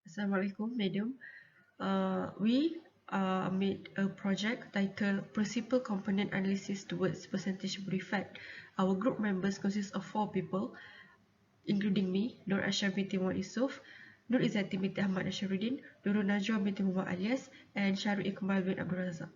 Assalamualaikum, madam. We made a project titled Principal Component Analysis Towards Percentage Body Fat. Our group members consist of 4 people, including me, Nur Aishah binti Muhammad YUSSOF, Nur IZZATI binti AHMAD NASHARUDDIN, NAJWA binti Muhammad ALIAS, and Shahrul Ikmal bin Abdul RAZAK.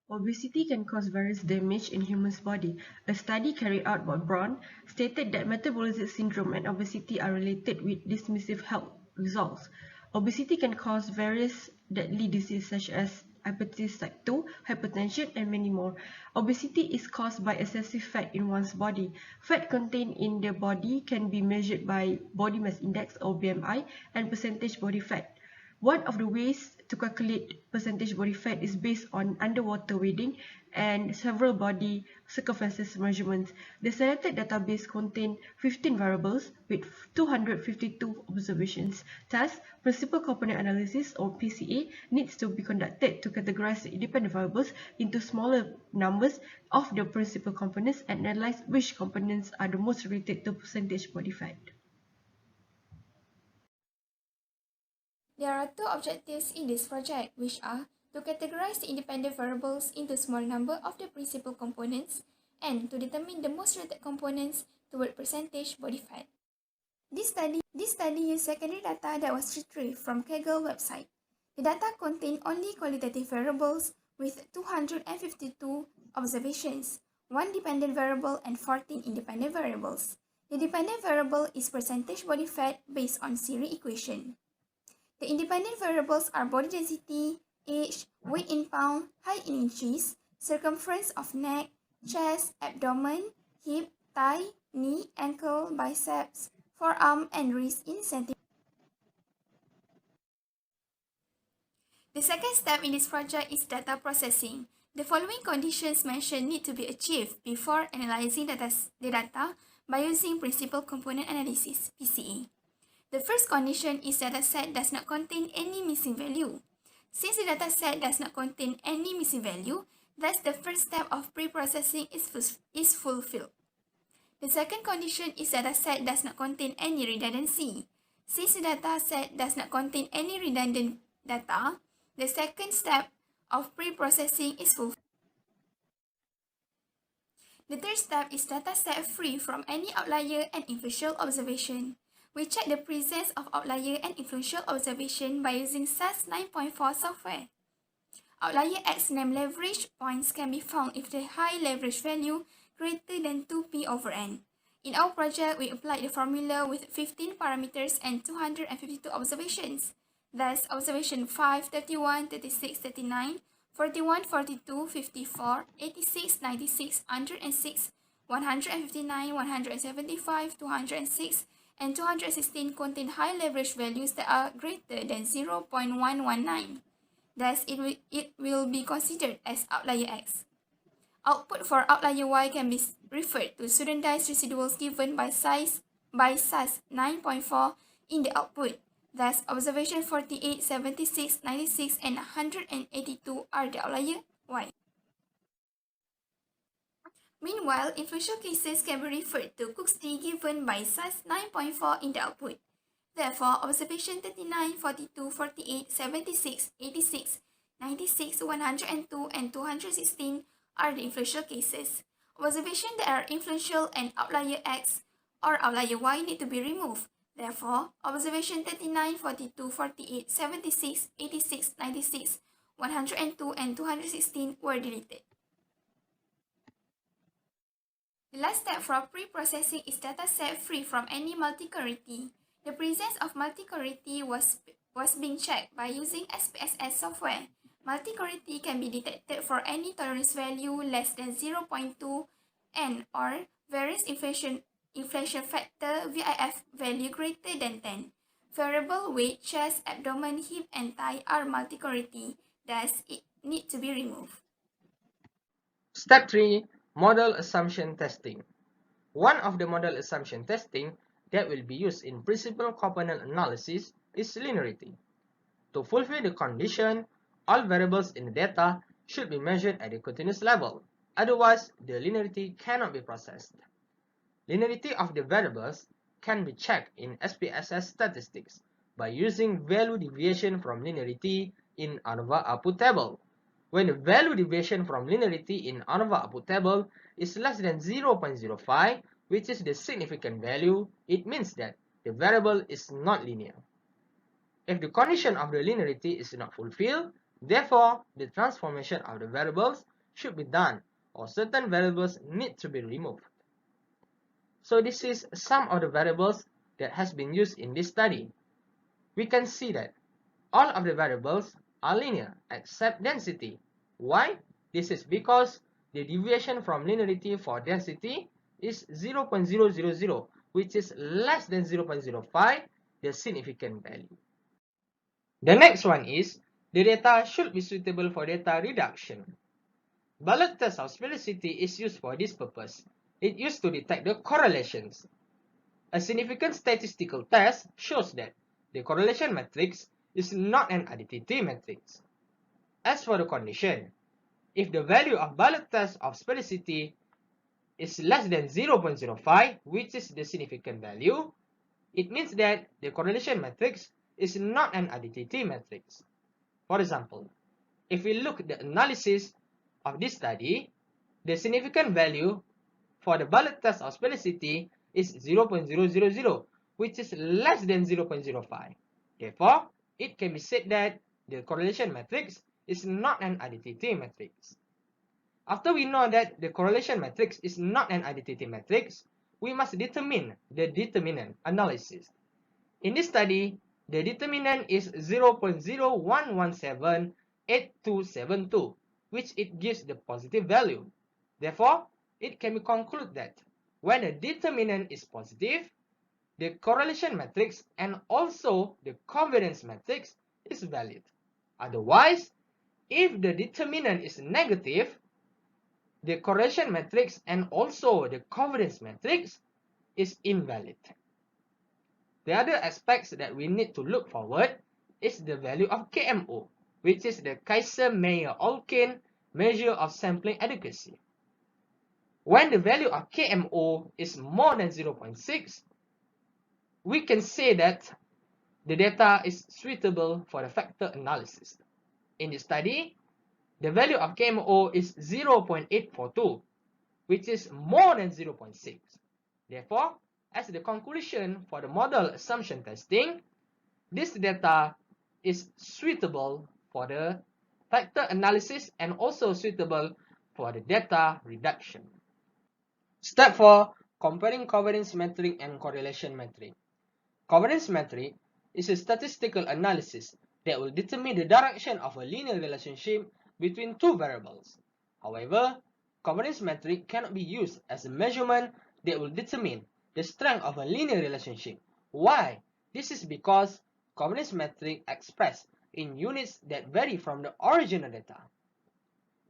Obesity can cause various damage in humans' body. A study carried out by Brown stated that metabolic syndrome and obesity are related with dismissive health results. Obesity can cause various deadly diseases such as hepatitis type 2, hypertension, and many more. Obesity is caused by excessive fat in one's body. Fat contained in the body can be measured by body mass index or BMI and percentage body fat. One of the ways to calculate percentage body fat is based on underwater weighing and several body circumference measurements. The selected database contained 15 variables with 252 observations. Thus, principal component analysis or PCA needs to be conducted to categorize the independent variables into smaller numbers of the principal components and analyze which components are the most related to percentage body fat. There are two objectives in this project, which are to categorize the independent variables into small number of the principal components and to determine the most related components toward percentage body fat. This study used secondary data that was retrieved from Kaggle website. The data contained only qualitative variables with 252 observations, 1 dependent variable and 14 independent variables. The dependent variable is percentage body fat based on series equation. The independent variables are body density, age, weight in pound, height in inches, circumference of neck, chest, abdomen, hip, thigh, knee, ankle, biceps, forearm, and wrist in centimeters. The second step in this project is data processing. The following conditions mentioned need to be achieved before analyzing the data by using principal component analysis, PCA. The first condition is dataset does not contain any missing value. Since the dataset does not contain any missing value, thus the first step of pre-processing is fulfilled. The second condition is dataset does not contain any redundancy. Since the dataset does not contain any redundant data, the second step of pre-processing is fulfilled. The third step is dataset free from any outlier and influential observation. We check the presence of outlier and influential observation by using SAS9.4 software. Outlier X name leverage points can be found if the high leverage value greater than 2p over n. In our project, we applied the formula with 15 parameters and 252 observations. Thus, observation 5, 31, 36, 39, 41, 42, 54, 86, 96, 106, 159, 175, 206, and 216 contain high leverage values that are greater than 0.119. Thus, it will be considered as outlier X. Output for outlier Y can be referred to studentized residuals given by SAS 9.4 in the output. Thus, observation 48, 76, 96, and 182 are the outlier Y. Meanwhile, influential cases can be referred to Cook's T given by SAS 9.4 in the output. Therefore, observation 39, 42, 48, 76, 86, 96, 102, and 216 are the influential cases. Observations that are influential and outlier X or outlier Y need to be removed. Therefore, observation 39, 42, 48, 76, 86, 96, 102, and 216 were deleted. The last step for pre-processing is dataset free from any multi-clarity. The presence of multi-clarity was being checked by using SPSS software. Multi-clarity can be detected for any tolerance value less than 0.2 n or variance inflation factor VIF value greater than 10. Variable weight, chest, abdomen, hip, and thigh are multi-clarity, thus it needs to be removed. Step 3. Model Assumption Testing. One of the model assumption testing that will be used in principal component analysis is linearity. To fulfill the condition, all variables in the data should be measured at a continuous level, otherwise the linearity cannot be processed. Linearity of the variables can be checked in SPSS statistics by using value deviation from linearity in ANOVA output table. When the value deviation from linearity in ANOVA output table is less than 0.05, which is the significant value, it means that the variable is not linear. If the condition of the linearity is not fulfilled, therefore, the transformation of the variables should be done, or certain variables need to be removed. So this is some of the variables that has been used in this study. We can see that all of the variables are linear except density. Why? This is because the deviation from linearity for density is 0.000, which is less than 0.05, the significant value. The next one is, the data should be suitable for data reduction. Ballot test of sphericity is used for this purpose. It used to detect the correlations. A significant statistical test shows that the correlation matrix is not an additivity matrix. As for the condition, if the value of ballot test of sphericity is less than 0.05, which is the significant value, it means that the correlation matrix is not an additivity matrix. For example, if we look at the analysis of this study, the significant value for the ballot test of sphericity is 0.000, which is less than 0.05. Therefore, it can be said that the correlation matrix is not an additivity matrix. After we know that the correlation matrix is not an additivity matrix, we must determine the determinant analysis. In this study, the determinant is 0.01178272, which it gives the positive value. Therefore, it can be concluded that when a determinant is positive, the correlation matrix and also the covariance matrix is valid. Otherwise, if the determinant is negative, the correlation matrix and also the covariance matrix is invalid. The other aspects that we need to look forward is the value of KMO, which is the Kaiser-Meyer-Olkin measure of sampling adequacy. When the value of KMO is more than 0.6, we can say that the data is suitable for the factor analysis. In this study, the value of KMO is 0.842, which is more than 0.6. Therefore, as the conclusion for the model assumption testing, this data is suitable for the factor analysis and also suitable for the data reduction. Step 4. Comparing covariance metric and correlation metric. Covariance metric is a statistical analysis that will determine the direction of a linear relationship between two variables. However, covariance metric cannot be used as a measurement that will determine the strength of a linear relationship. Why? This is because covariance metric expressed in units that vary from the original data.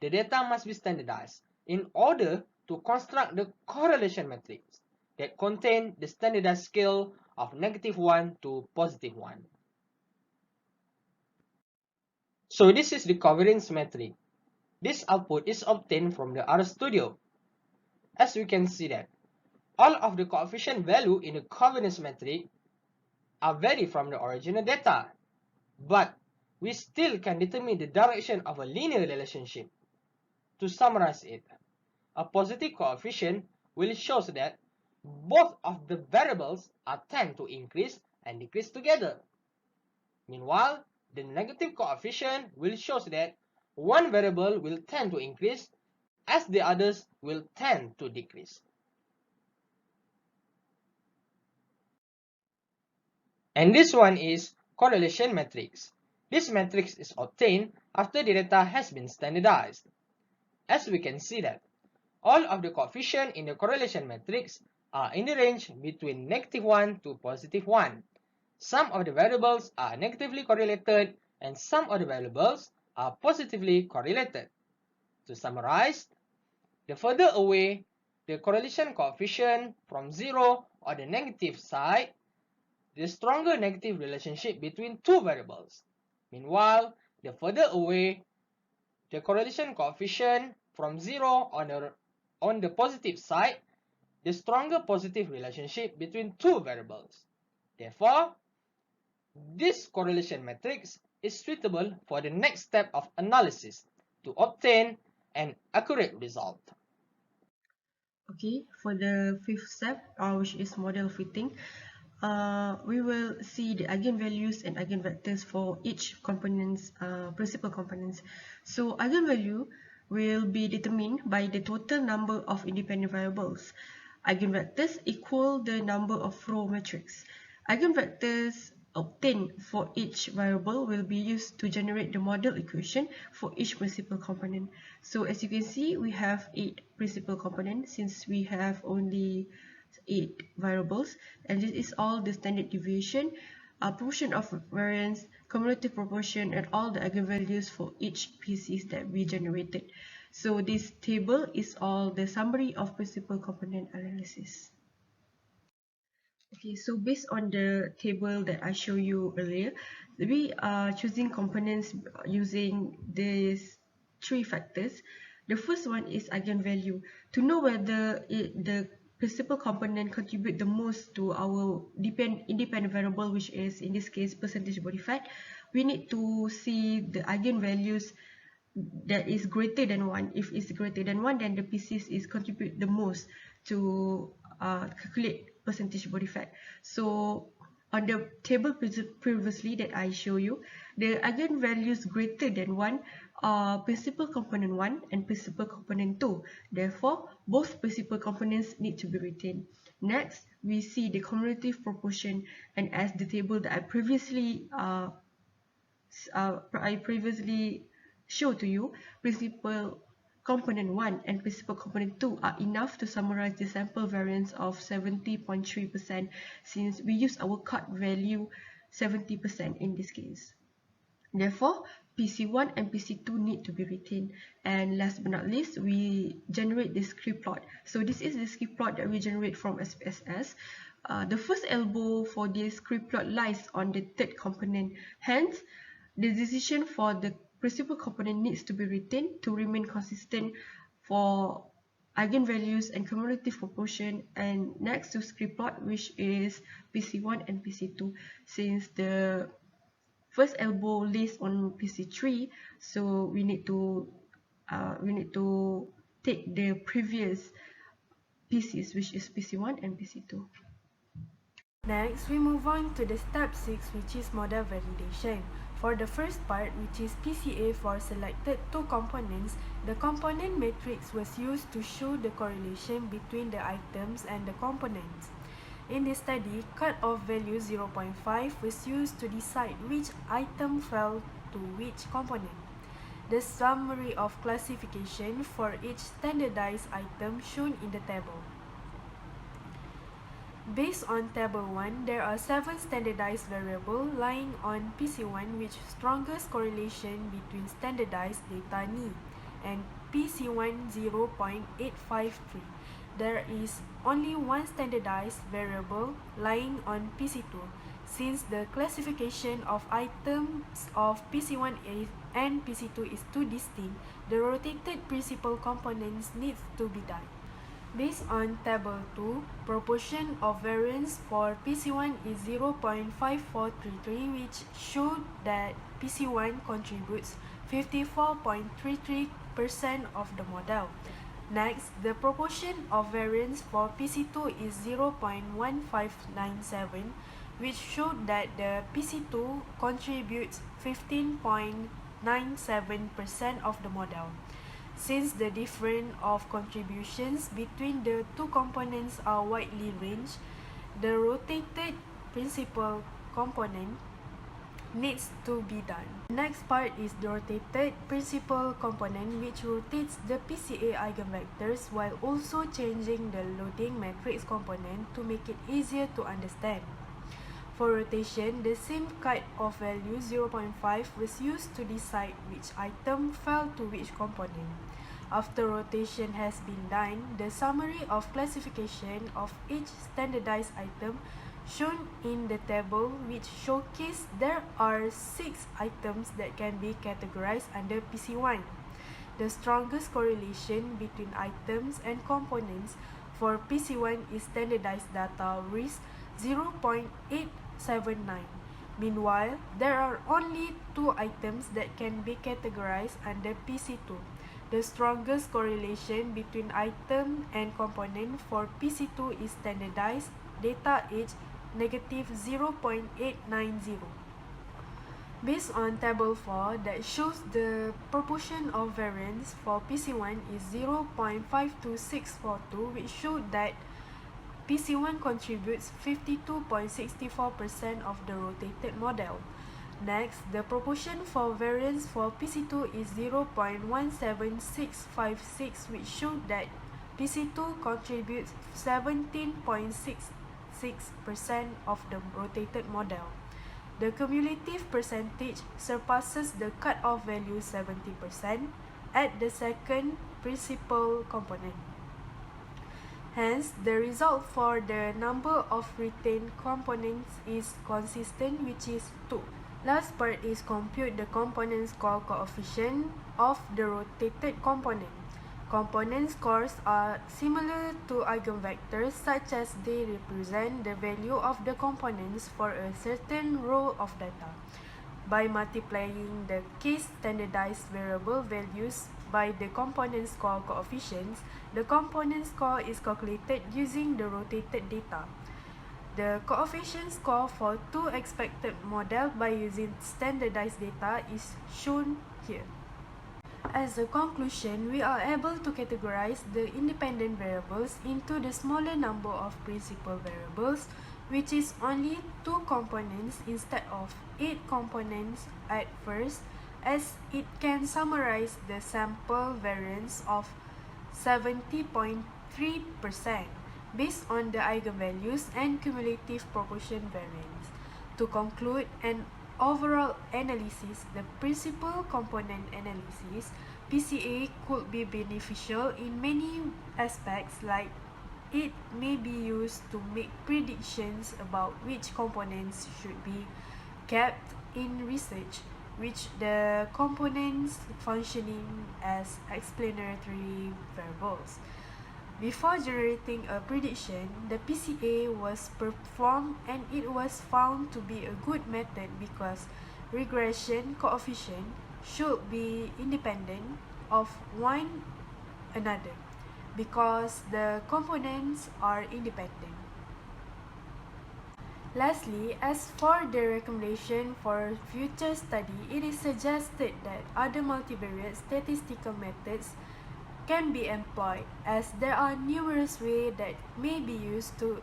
The data must be standardized in order to construct the correlation matrix that contain the standardized scale of -1 to +1. So this is the covariance metric. This output is obtained from the RStudio. As we can see that all of the coefficient value in the covariance metric are vary from the original data, but we still can determine the direction of a linear relationship. To summarize it, a positive coefficient will show that both of the variables are tend to increase and decrease together. Meanwhile, the negative coefficient will show that one variable will tend to increase as the others will tend to decrease. And this one is correlation matrix. This matrix is obtained after the data has been standardized. As we can see that all of the coefficients in the correlation matrix are in the range between -1 to +1. Some of the variables are negatively correlated and some of the variables are positively correlated. To summarize, the further away the correlation coefficient from 0 on the negative side, the stronger negative relationship between two variables. Meanwhile, the further away the correlation coefficient from 0 on the positive side, the stronger positive relationship between two variables. Therefore, This correlation matrix is suitable for the next step of analysis to obtain an accurate result. Okay, for the fifth step, which is model fitting, we will see the eigenvalues and eigenvectors for each component's principal components. So eigenvalue will be determined by the total number of independent variables. Eigenvectors equal the number of row matrix. Eigenvectors obtained for each variable will be used to generate the model equation for each principal component. So as you can see, we have 8 principal components since we have only 8 variables, and this is all the standard deviation, proportion of variance, cumulative proportion, and all the eigenvalues for each PCs that we generated. So this table is all the summary of principal component analysis. Okay, so based on the table that I showed you earlier, we are choosing components using these 3 factors. The first one is eigenvalue. To know whether the principal component contribute the most to our independent variable, which is in this case percentage body fat, we need to see the eigenvalues that is greater than 1. If it's greater than 1, then the PCs is contribute the most to calculate percentage body fat. So on the table previously that I show you, the eigenvalues greater than 1 are principal component 1 and principal component 2. Therefore, both principal components need to be retained. Next, we see the cumulative proportion, and as the table that I previously showed to you, principal component 1 and principal component 2 are enough to summarize the sample variance of 70.3% since we use our cut value 70% in this case. Therefore, PC1 and PC2 need to be retained. And last but not least, we generate the script plot. So this is the script plot that we generate from SPSS. The first elbow for this script plot lies on the third component. Hence, the decision for the principal component needs to be retained to remain consistent for eigenvalues and cumulative proportion, and next to script plot, which is PC1 and PC2. Since the first elbow lays on PC3, so we need to take the previous PCs, which is PC1 and PC2. Next, we move on to the step 6, which is model validation. For the first part, which is PCA for selected 2 components, the component matrix was used to show the correlation between the items and the components. In this study, cut-off value 0.5 was used to decide which item fell to which component. The summary of classification for each standardized item shown in the table. Based on table 1, there are 7 standardized variables lying on PC1 with strongest correlation between standardized data ni and PC1 0.853. There is only one standardized variable lying on PC2. Since the classification of items of PC1 and PC2 is too distinct, the rotated principal components needs to be done. Based on table 2, proportion of variance for PC1 is 0.5433, which showed that PC1 contributes 54.33% of the model. Next, the proportion of variance for PC2 is 0.1597, which showed that the PC2 contributes 15.97% of the model. Since the difference of contributions between the 2 components are widely ranged, the rotated principal component needs to be done. The next part is the rotated principal component, which rotates the PCA eigenvectors while also changing the loading matrix component to make it easier to understand. For rotation, the same cut-off value 0.5 was used to decide which item fell to which component. After rotation has been done, the summary of classification of each standardized item shown in the table, which showcase there are 6 items that can be categorized under PC1. The strongest correlation between items and components for PC1 is standardized data with 0.879. Meanwhile, there are only two items that can be categorized under PC2. The strongest correlation between item and component for PC2 is standardized data age -0.890. Based on table 4 that shows the proportion of variance for PC1 is 0.52642, which showed that PC1 contributes 52.64% of the rotated model. Next, the proportion for variance for PC2 is 0.17656, which showed that PC2 contributes 17.66% of the rotated model. The cumulative percentage surpasses the cutoff value 70% at the second principal component. Hence, the result for the number of retained components is consistent, which is 2. Last part is compute the component score coefficient of the rotated component. Component scores are similar to eigenvectors, such as they represent the value of the components for a certain row of data. By multiplying the case standardized variable values by the component score coefficients, the component score is calculated using the rotated data. The coefficient score for two expected models by using standardized data is shown here. As a conclusion, we are able to categorize the independent variables into the smaller number of principal variables, which is only 2 components instead of 8 components at first, as it can summarize the sample variance of 70.3% based on the eigenvalues and cumulative proportion variance. To conclude an overall analysis, the principal component analysis, PCA, could be beneficial in many aspects, like it may be used to make predictions about which components should be kept in research, which the components functioning as explanatory variables. Before generating a prediction, the PCA was performed and it was found to be a good method because regression coefficient should be independent of one another because the components are independent. Lastly, as for the recommendation for future study, it is suggested that other multivariate statistical methods can be employed, as there are numerous ways that may be used to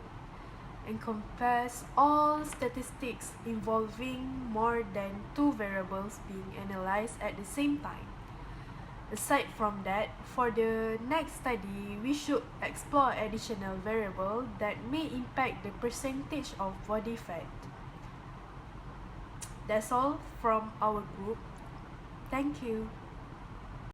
encompass all statistics involving more than 2 variables being analyzed at the same time. Aside from that, for the next study, we should explore additional variables that may impact the percentage of body fat. That's all from our group. Thank you.